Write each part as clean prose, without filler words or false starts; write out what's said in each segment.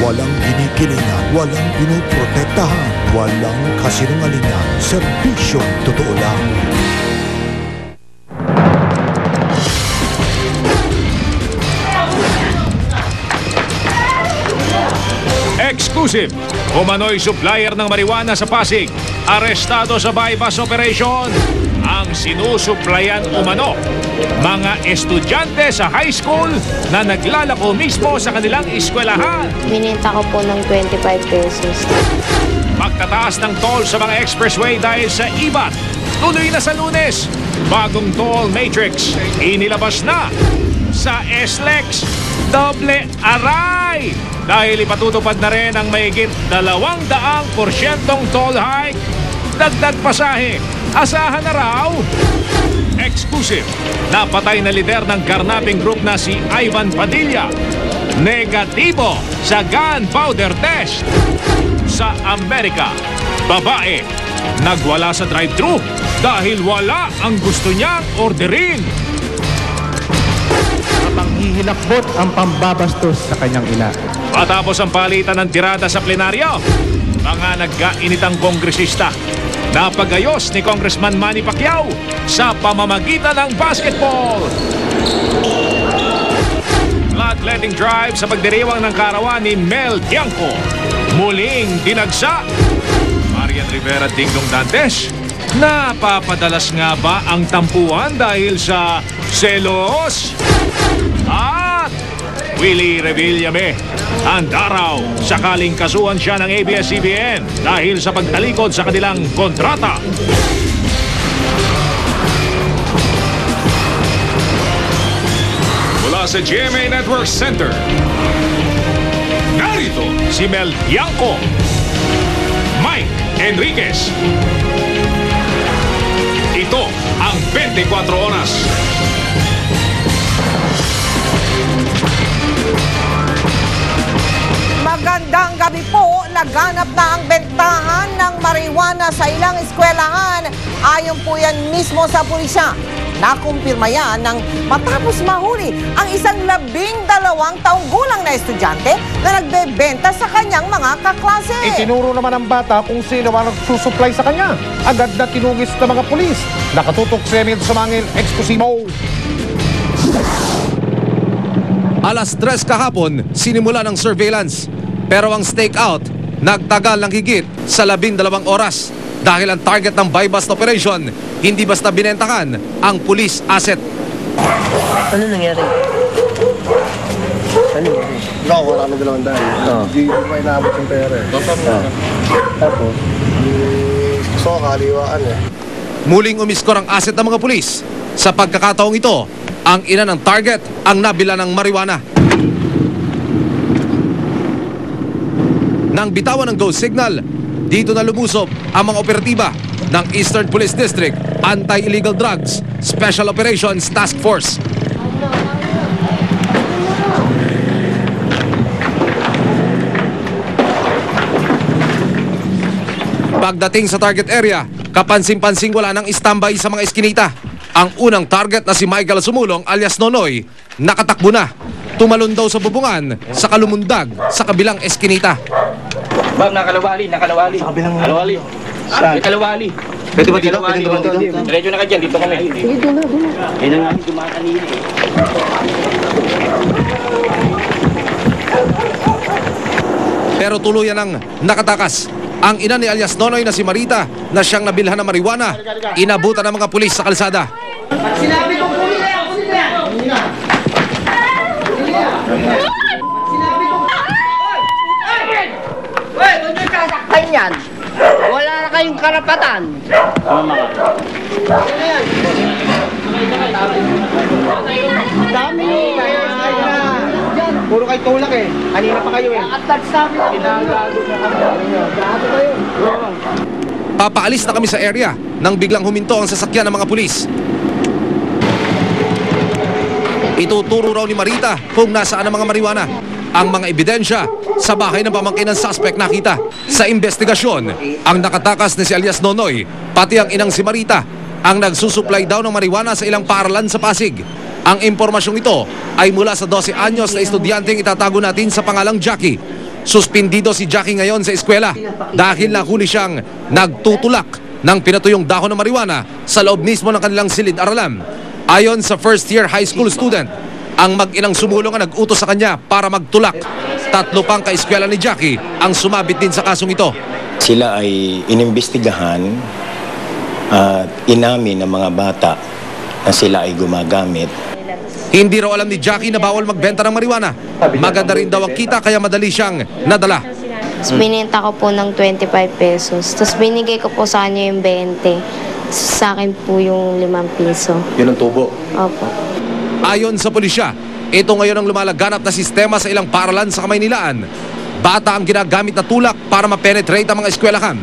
Walang ginikilingan, walang pinoprotektahan, walang kasinungalingan, serbisyong totoo lang. Exclusive! Umano'y supplier ng marijuana sa Pasig. Arestado sa bypass operation. Ang sinusuplayan umano, mga estudyante sa high school na naglalako mismo sa kanilang eskwelahan. Bininta ko po ng 25 pesos. Pagtataas ng toll sa mga expressway dahil sa ibat. Tuloy na sa Lunes. Bagong toll matrix. Inilabas na sa SLEX. Doble aray! Dahil ipatutupad na rin ang mahigit 200% toll hike. Dagdag pasahe. Asahan na raw. Exclusive. Napatay na lider ng karnaping group na si Ivan Padilla. Negatibo sa gunpowder test. Sa Amerika, babae nagwala sa drive-thru dahil wala ang gusto niyang orderin. Panghihilakbot ang pambabastos sa kanyang ina. Matapos ang palitan ng tirada sa plenaryo, mga nagkainitang kongresista, napagayos ni Congressman Manny Pacquiao sa pamamagitan ng basketball. Bloodletting drive sa pagdiriwang ng karawan ni Mel Tiangco. Muling dinagsa. Marian Rivera Dingdong Dantes, napapadalas nga ba ang tampuhan dahil sa selos? At Willie Revillame, handa raw sakaling kasuhan siya ng ABS-CBN dahil sa pagtalikod sa kanilang kontrata. Mula sa GMA Network Center, narito si Mel Tiangco, Mike Enriquez. Ito ang 24 Oras. Magandang gabi po. Laganap na ang bentahan ng marijuana sa ilang eskwelahan. Ayon po yan mismo sa pulisya. Nakumpirma yan nang matapos mahuli ang isang 12 taong gulang na estudyante na nagbebenta sa kanyang mga kaklase. Itinuro naman ng bata kung sino ang nagsusupply sa kanya. Agad na tinugis ng mga pulis. Nakatutok si Emil Sumangil, Exclusivo. Alas 3 kahapon, sinimula ng surveillance. Pero ang stakeout, nagtagal ng higit sa 12 oras. Dahil ang target ng bypass operation, hindi basta binentakan ang police asset. Ano nangyari? Wala kami 200. Hindi pa inaabot yung pera eh. Tapos, gusto ko kaliwaan eh. Muling umiskor ang asset ng mga pulis. Sa pagkakataong ito, ang ina ng target ang nabila ng marijuana. Nang bitawan ng go signal, dito na lumusob ang mga operatiba ng Eastern Police District Anti-Illegal Drugs Special Operations Task Force. Pagdating sa target area, kapansin-pansing wala nang standby sa mga eskinita. Ang unang target na si Michael Sumulong alias Nonoy, nakatakbo na. Tumalon daw sa bubungan sa kalumundag sa kabilang eskinita. Ma'am, nakalawali. Sa kabilang kalawali. Saan? May kalawali. Pwede ba dito? Pwede ba dito? Diretso na ka dyan, dito kami. Sige, doon na. Yan ang aming dumaan kanina eh. Pero tuluyan ang nakatakas. Ang ina ni alias Nonoy na si Marita na siyang nabilhan ng marijuana, inabutan ng mga pulis sa kalsada. Sinabi kong kunin na yan! Sinabi kong... Hoy, huwag nyo sasaktan yan. Wala na kayong karapatan. Dami nyo! Puro kayo tulak eh. Kanina pa kayo eh. At sabi na Ginagago na kami. Gago kayo. Papaalis na kami sa area nang biglang huminto ang sasakyan ng mga pulis. Ituturo raw ni Marita kung nasaan ang mga marijuana. Ang mga ebidensya sa bahay ng pamangkin ng suspect nakita. Sa investigasyon, ang nakatakas ni si alias Nonoy, pati ang inang si Marita, ang nagsusupply daw ng marijuana sa ilang paaralan sa Pasig. Ang impormasyong ito ay mula sa 12 anyos na estudyanteng itatago natin sa pangalang Jackie. Suspindido si Jackie ngayon sa eskwela dahil nahuli siyang nagtutulak ng pinatuyong dahon ng marijuana sa loob mismo ng kanilang silid-aralan. Ayon sa first-year high school student, ang mag-inang sumulong ang nag-utos sa kanya para magtulak. 3 pang kaeskwela ni Jackie ang sumabit din sa kasong ito. Sila ay inimbestigahan at inamin ng mga bata na sila ay gumagamit. Hindi raw alam ni Jackie na bawal magbenta ng marijuana. Maganda rin daw ang kita kaya madali siyang nadala. Binenta ko po ng 25 pesos. Tapos binigay ko po sa kanya yung 20. Sa akin po yung 5 piso. Yun ang tubo? Opo. Ayon sa pulisya, ito ngayon ang lumalaganap na sistema sa ilang paaralan sa Kamaynilaan. Bata ang ginagamit na tulak para ma-penetrate ang mga eskwelahan.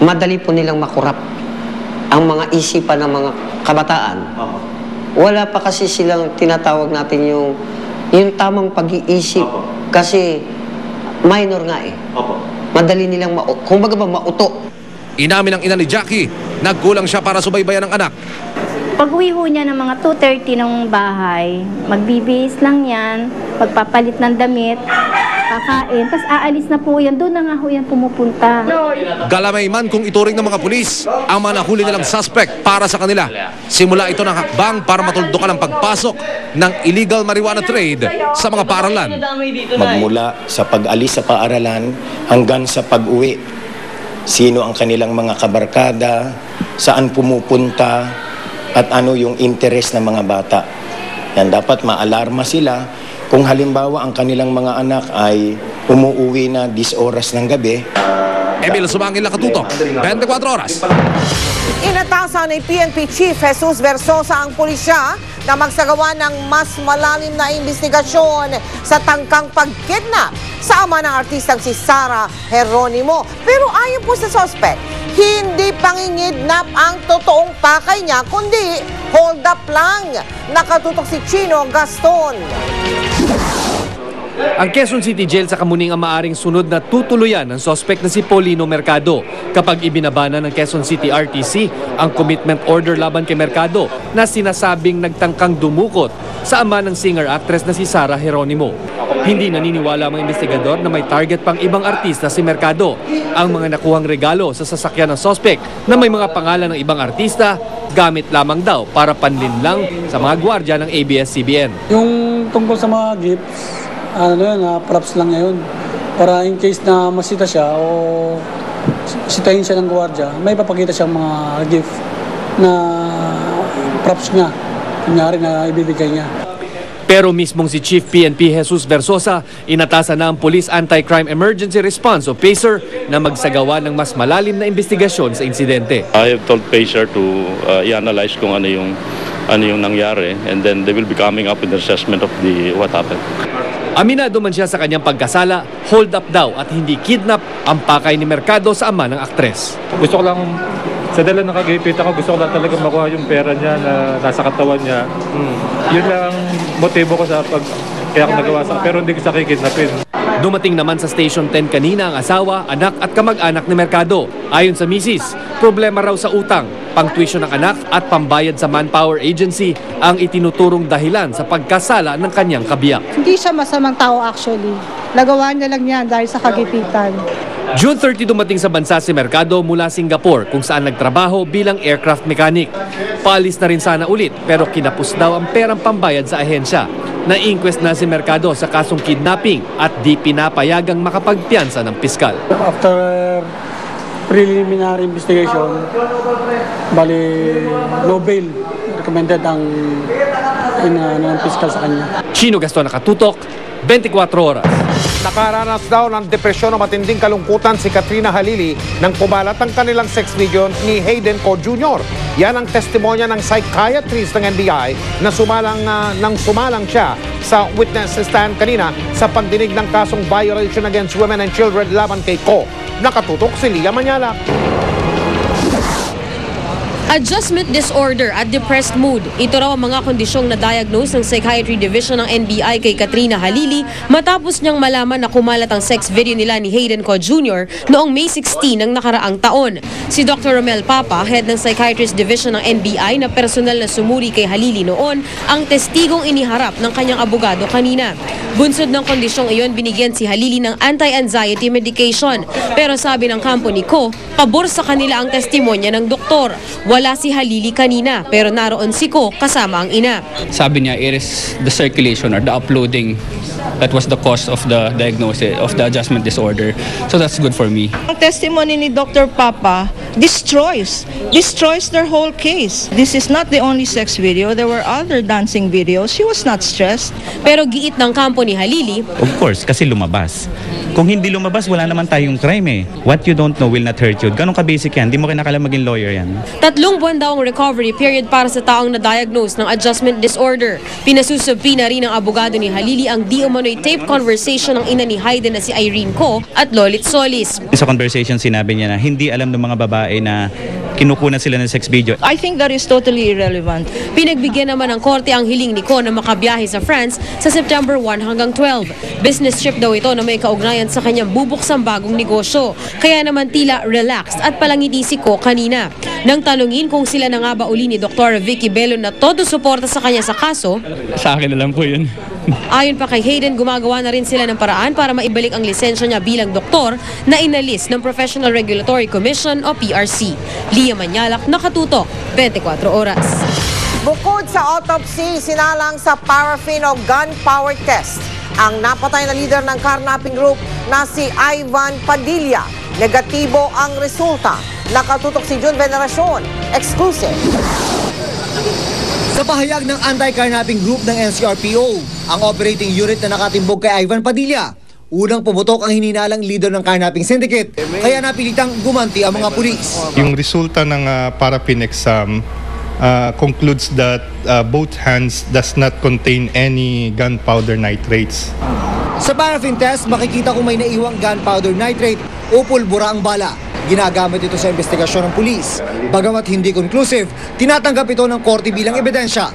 Madali po nilang makurap ang mga isipan ng mga kabataan. Wala pa kasi silang tinatawag natin yung tamang pag-iisip. Kasi minor nga eh. Madali nilang kumbaga ba mauto. Inamin ng ina ni Jackie, nagkulang siya para subaybayan ang anak. Pag-uwi ho niya ng mga 2:30 ng bahay, magbibihis lang yan, magpapalit ng damit, kakain, tapos aalis na po yan. Doon na nga ho yan pumupunta. Galamay man kung ituring ng mga pulis ang mga nahuli nilang suspect para sa kanila. Simula ito ng hakbang para matuldukan ang pagpasok ng illegal marijuana trade sa mga paaralan. Magmula sa pag-alis sa paaralan hanggang sa pag-uwi. Sino ang kanilang mga kabarkada, saan pumupunta, at ano yung interes ng mga bata. Yan, dapat maalarma sila kung halimbawa ang kanilang mga anak ay umuuwi na 10 oras ng gabi. Emil Sumangil, nakatutok, 24 oras. Inatasan ni PNP Chief Jesus Versosa ang pulisya na magsagawa ng mas malalim na investigasyon sa tangkang pagkidnap sa ama ng artistang si Sarah Geronimo. Pero ayon po sa suspect, hindi pangingidnap ang totoong pakay niya, kundi hold up lang. Nakatutok si Chino Gaston. Ang Quezon City Jail sa Kamuning ang maaring sunod na tutuluyan ng suspect na si Paulino Mercado kapag ibinabana ng Quezon City RTC ang commitment order laban kay Mercado na sinasabing nagtangkang dumukot sa ama ng singer-actress na si Sarah Geronimo. Hindi naniniwala ang mga investigador na may target pang ibang artista si Mercado. Ang mga nakuhang regalo sa sasakyan ng suspect na may mga pangalan ng ibang artista, gamit lamang daw para panlinlang sa mga gwardya ng ABS-CBN. Yung tungkol sa mga gifts, props lang ngayon. Para in case na masita siya o sitahin siya ng gwardya, may papakita siyang mga gift na props niya. Kunyari na ibibigay niya. Pero mismong si Chief PNP Jesus Versosa, inatasan na ang Police Anti-Crime Emergency Response o PACER na magsagawa ng mas malalim na investigasyon sa insidente. I have told PACER to i-analyze kung ano yung nangyari, and then they will be coming up with the assessment of what happened. Aminado man siya sa kanyang pagkasala, hold up daw at hindi kidnap ang pakay ni Mercado sa ama ng aktres. Gusto ko lang, sa dala ng kagipit ako, gusto ko lang talaga makuha yung pera niya na nasa katawan niya. Yun lang motibo ko sa kaya ako nagawa sa, pero hindi ko sa kikidnapin. Dumating naman sa Station 10 kanina ang asawa, anak at kamag-anak ni Mercado. Ayon sa misis, problema raw sa utang, pang-tuition ng anak at pambayad sa Manpower Agency ang itinuturong dahilan sa pagkasala ng kanyang kabiyak. Hindi siya masamang tao actually. Nagawa niya lang yan dahil sa kagipitan. June 30 dumating sa bansa si Mercado mula Singapore kung saan nagtrabaho bilang aircraft mechanic. Paalis na rin sana ulit pero kinapos daw ang perang pambayad sa ahensya. Na-inquest na si Mercado sa kasong kidnapping at di pinapayagang makapagpiyansa ng piskal. After preliminary investigation, bali no bail recommended ang piskal sa kanya. Chino Gaston, nakatutok, 24 oras. Nakaranas daw ng depresyon o matinding kalungkutan si Katrina Halili nang kumalat ang kanilang sex video ni Hayden Co. Jr. Yan ang testimonya ng psychiatrist ng NBI na sumalang siya sa witness stand kanina sa pagdinig ng kasong violation against women and children laban kay Co. Nakatutok si Lia Manyala. Adjustment disorder at depressed mood. Ito raw ang mga kondisyong na-diagnose ng Psychiatry Division ng NBI kay Katrina Halili matapos niyang malaman na kumalat ang sex video nila ni Hayden Co Jr. noong May 16 ng nakaraang taon. Si Dr. Romel Papa, head ng Psychiatrist Division ng NBI na personal na sumuri kay Halili noon, ang testigong iniharap ng kanyang abogado kanina. Bunsod ng kondisyong iyon, binigyan si Halili ng anti-anxiety medication. Pero sabi ng kampo ni Co, pabor sa kanila ang testimonya ng doktor. Wala si Halili kanina, pero naroon si Co kasama ang ina. Sabi niya, it is the circulation or the uploading that was the cause of the diagnosis of the adjustment disorder. So that's good for me. Ang testimony ni Dr. Papa destroys their whole case. This is not the only sex video. There were other dancing videos. She was not stressed. Pero giit ng kampo ni Halili, of course, kasi lumabas. Kung hindi lumabas, wala naman tayong crime eh. What you don't know will not hurt you. Ganun ka-basic yan. Hindi mo kinakala maging lawyer yan. 3 buwan daw ang recovery period para sa taong na-diagnose ng adjustment disorder. Pinasusupi na rin ng abogado ni Halili ang di umano'y tape conversation ng ina ni Hayden na si Irene Co at Lolit Solis. Sa conversation, sinabi niya na hindi alam ng mga babae na kinukunan sila ng sex video. I think that is totally irrelevant. Pinagbigyan naman ng korte ang hiling ni Co na makabiyahe sa France sa September 1 hanggang 12. Business trip daw ito na may kaugnayan sa kanyang bubuksang bagong negosyo. Kaya naman tila relaxed at palangiti si Co kanina. Nang tanungin kung sila na nga ba uli ni Dr. Vicky Bello na todo suporta sa kanya sa kaso, sa akin na lang po yun. Ayon pa kay Hayden, gumagawa na rin sila ng paraan para maibalik ang lisensya niya bilang doktor na inalis ng Professional Regulatory Commission o PRC. Lia Manyalak, Nakatutok, 24 Oras. Bukod sa autopsy, sinalang sa paraffin o gunpowder test ang napatay na leader ng carnapping group na si Ivan Padilla. Negatibo ang resulta. Nakatutok si June Veneracion. Exclusive. Sa pahayag ng anti-carnapping group ng NCRPO, ang operating unit na nakatimbog kay Ivan Padilla, unang pumutok ang hininalang leader ng carnapping syndicate, kaya napilitang gumanti ang mga pulis. Yung resulta ng paraffin exam concludes that both hands does not contain any gunpowder nitrates. Sa paraffin test, makikita kung may naiwang gunpowder nitrate o pulbura ang bala. Ginagamit ito sa investigasyon ng pulis. Bagamat hindi conclusive, tinatanggap ito ng korte bilang ebidensya.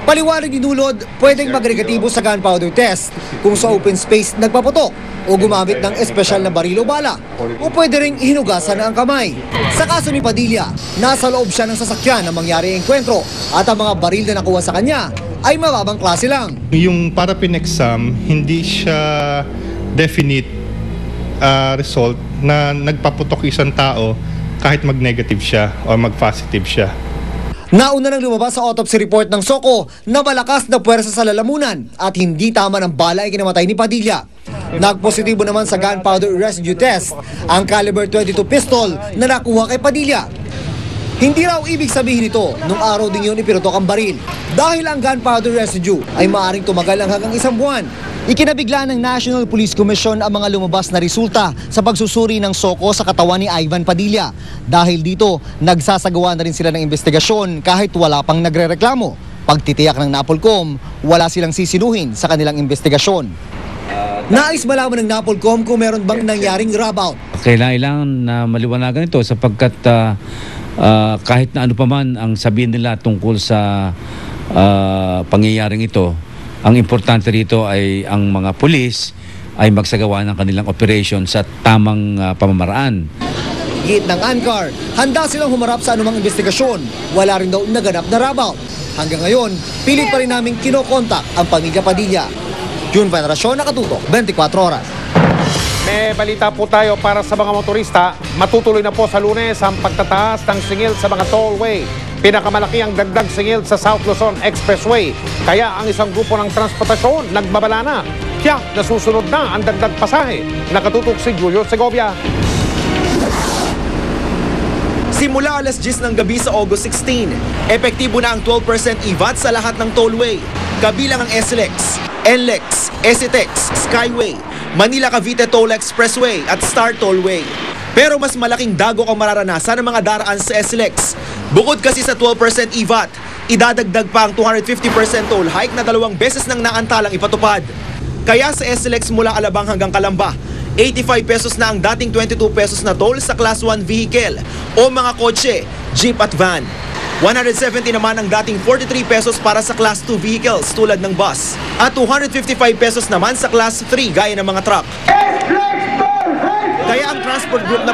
Paliwanag ni Dulod, pwedeng magregatibo sa gunpowder test kung sa open space nagpaputok o gumamit ng espesyal na baril o bala o pwede ring hinugasan ang kamay. Sa kaso ni Padilla, nasa loob siya ng sasakyan na mangyari ang enkwentro at ang mga baril na nakuha sa kanya ay mababang klase lang. Yung paraffin exam, hindi siya definite result na nagpaputok isang tao kahit mag-negative siya o mag-positive siya. Nauna nang lumabas sa autopsy report ng SOCO na malakas na puwersa sa lalamunan at hindi tama ng bala ay kinamatay ni Padilla. Nagpositibo naman sa gunpowder residue test ang caliber .22 pistol na nakuha kay Padilla. Hindi raw ibig sabihin ito nung araw din yun ipinutok ang baril dahil ang gunpowder residue ay maaaring tumagal ang hanggang 1 buwan. Ikinabigla ng National Police Commission ang mga lumabas na resulta sa pagsusuri ng SOCO sa katawan ni Ivan Padilla. Dahil dito, nagsasagawa na rin sila ng investigasyon kahit wala pang nagrereklamo. Pagtitiyak ng NAPOLCOM, wala silang sisiluhin sa kanilang investigasyon. Nais malaman ng NAPOLCOM kung meron bang nangyaring rob-out. Kailangan na maliwanagan ito sapagkat kahit na ano pa man ang sabihin nila tungkol sa pangyayaring ito, ang importante rito ay ang mga pulis ay magsagawa ng kanilang operation sa tamang pamamaraan. Giit ng ANCAR, handa silang humarap sa anumang investigasyon. Wala rin daw naganap na rob-out. Hanggang ngayon, pilit pa rin namin kinokontak ang pamilya Padilla. June Veneracion, Nakatutok, 24 Oras. May balita po tayo para sa mga motorista. Matutuloy na po sa Lunes ang pagtataas ng singil sa mga tollway. Pinakamalaki ang dagdag singil sa South Luzon Expressway. Kaya ang isang grupo ng transportasyon nagbabala na. Kaya nasusunod na ang dagdag pasahe. Nakatutok si Julio Segovia. Simula alas 10 ng gabi sa August 16, epektibo na ang 12% IVAT sa lahat ng tollway. Kabilang ang SLEX, NLEX, SCTEX, Skyway, Manila Cavite Toll Expressway at Star Tollway. Pero mas malaking dagok ang mararanasan ng mga daraan sa SLEX. Bukod kasi sa 12% IVAT, idadagdag pa ang 250% toll hike na 2 beses nang naantalang ipatupad. Kaya sa SLEX mula Alabang hanggang Calamba, 85 pesos na ang dating 22 pesos na toll sa Class 1 vehicle o mga kotse, jeep at van. 170 naman ang dating 43 pesos para sa Class 2 vehicles tulad ng bus at 255 pesos naman sa Class 3 gaya ng mga truck. Kaya ang transport group na